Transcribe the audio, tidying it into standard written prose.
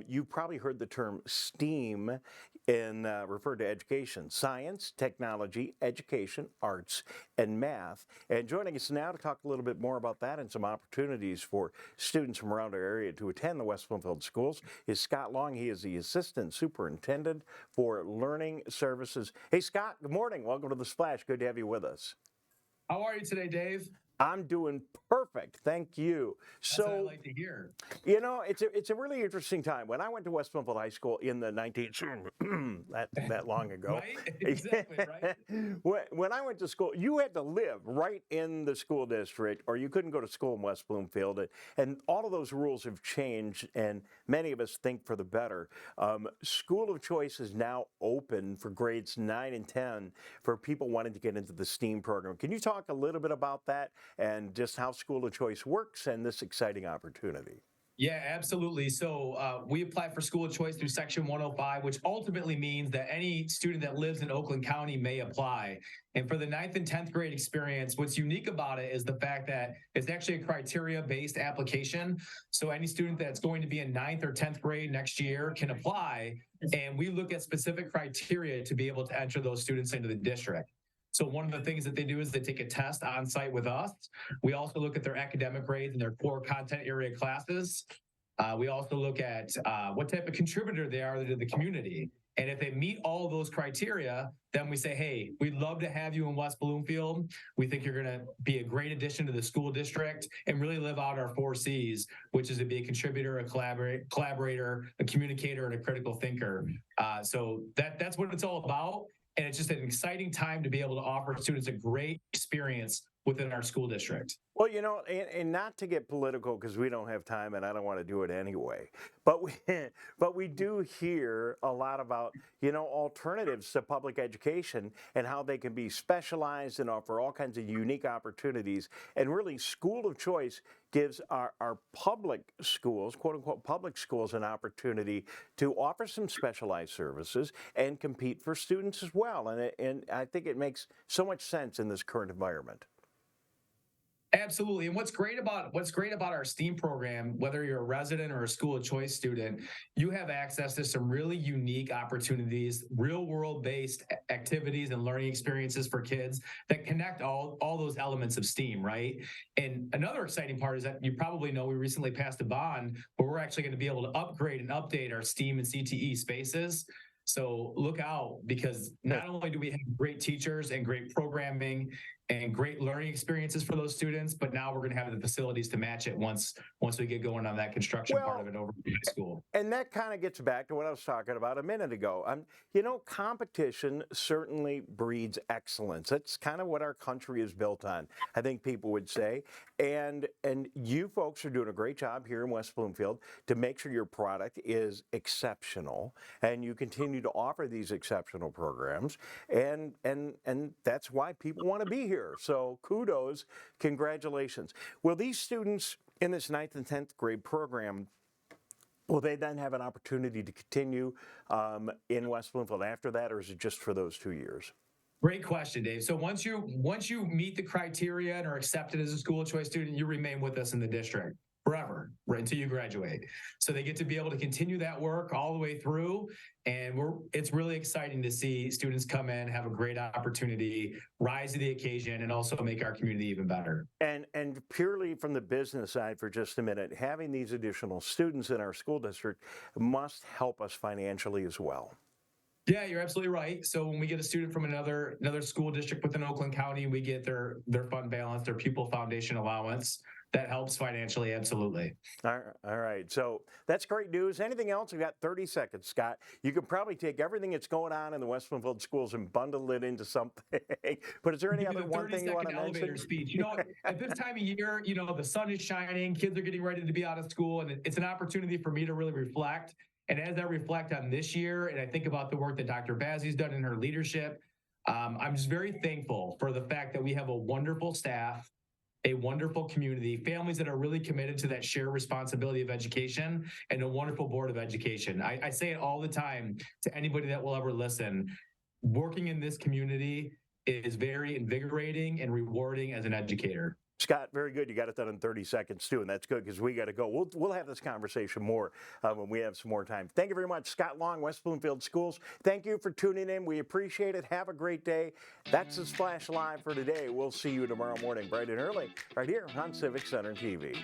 You probably heard the term STEAM in referred to education: science, technology, education, arts, and math. And joining us now to talk a little bit more about that and some opportunities for students from around our area to attend the West Bloomfield schools is Scott Long. He is the Assistant Superintendent for Learning Services. Hey, Scott, good morning. Welcome to The Splash. Good to have you with us. How are you today, Dave? I'm doing perfect. Thank you. That's what I like to hear. You know, it's a really interesting time. When I went to West Bloomfield High School in the 19th, that long ago. Right? Exactly, right? When I went to school, you had to live right in the school district, or you couldn't go to school in West Bloomfield. And all of those rules have changed, and many of us think for the better. School of Choice is now open for grades 9 and 10 for people wanting to get into the STEAM program. Can you talk a little bit about that and just how School of Choice works and this exciting opportunity? Yeah, absolutely. So we apply for school of choice through Section 105, which ultimately means that any student that lives in Oakland County may apply. And for the 9th and 10th grade experience, what's unique about it is the fact that it's actually a criteria-based application. So any student that's going to be in 9th or 10th grade next year can apply. And we look at specific criteria to be able to enter those students into the district. So one of the things that they do is they take a test on site with us. We also look at their academic grades and their core content area classes. We also look at what type of contributor they are to the community. And if they meet all of those criteria, then we say, hey, we'd love to have you in West Bloomfield. We think you're going to be a great addition to the school district and really live out our 4 C's, which is to be a contributor, a collaborator, a communicator, and a critical thinker. So that's what it's all about. And it's just an exciting time to be able to offer students a great experience within our school district. Well, you know, and not to get political because we don't have time and I don't want to do it anyway, but we do hear a lot about, you know, alternatives to public education and how they can be specialized and offer all kinds of unique opportunities. And really, School of Choice gives our public schools, quote unquote, public schools, an opportunity to offer some specialized services and compete for students as well. And I think it makes so much sense in this current environment. Absolutely. And what's great about our STEAM program, whether you're a resident or a school of choice student, you have access to some really unique opportunities, real world based activities and learning experiences for kids that connect all those elements of STEAM, right? And another exciting part is that you probably know we recently passed a bond where we're actually going to be able to upgrade and update our STEAM and CTE spaces. So look out, because not only do we have great teachers and great programming and great learning experiences for those students, but now we're going to have the facilities to match it once we get going on that construction part of it over in high school. And that kind of gets back to what I was talking about a minute ago. You know, competition certainly breeds excellence. That's kind of what our country is built on, I think people would say. And you folks are doing a great job here in West Bloomfield to make sure your product is exceptional, and you continue to offer these exceptional programs. And that's why people want to be here. So kudos, congratulations. Will these students in this 9th and 10th grade program, will they then have an opportunity to continue in West Bloomfield after that, or is it just for those 2 years? Great question, Dave. So once you meet the criteria and are accepted as a school of choice student, you remain with us in the district forever, right until you graduate. So they get to be able to continue that work all the way through. And it's really exciting to see students come in, have a great opportunity, rise to the occasion, and also make our community even better. And purely from the business side for just a minute, having these additional students in our school district must help us financially as well. Yeah, you're absolutely right. So when we get a student from another school district within Oakland County, we get their fund balance, their pupil foundation allowance. That helps financially, absolutely. All right. So that's great news. Anything else? We've got 30 seconds, Scott. You can probably take everything that's going on in the West Bloomfield schools and bundle it into something. But is there any other one thing you want to mention? Speech. You know, at this time of year, you know, the sun is shining, kids are getting ready to be out of school, and it's an opportunity for me to really reflect. And as I reflect on this year, and I think about the work that Dr. Bazzi's done in her leadership, I'm just very thankful for the fact that we have a wonderful staff, a wonderful community, families that are really committed to that shared responsibility of education, and a wonderful board of education. I say it all the time to anybody that will ever listen. Working in this community is very invigorating and rewarding as an educator. Scott, very good. You got it done in 30 seconds too, and that's good because we got to go. We'll have this conversation more when we have some more time. Thank you very much, Scott Long, West Bloomfield Schools. Thank you for tuning in. We appreciate it. Have a great day. That's the Splash Live for today. We'll see you tomorrow morning, bright and early, right here on Civic Center TV.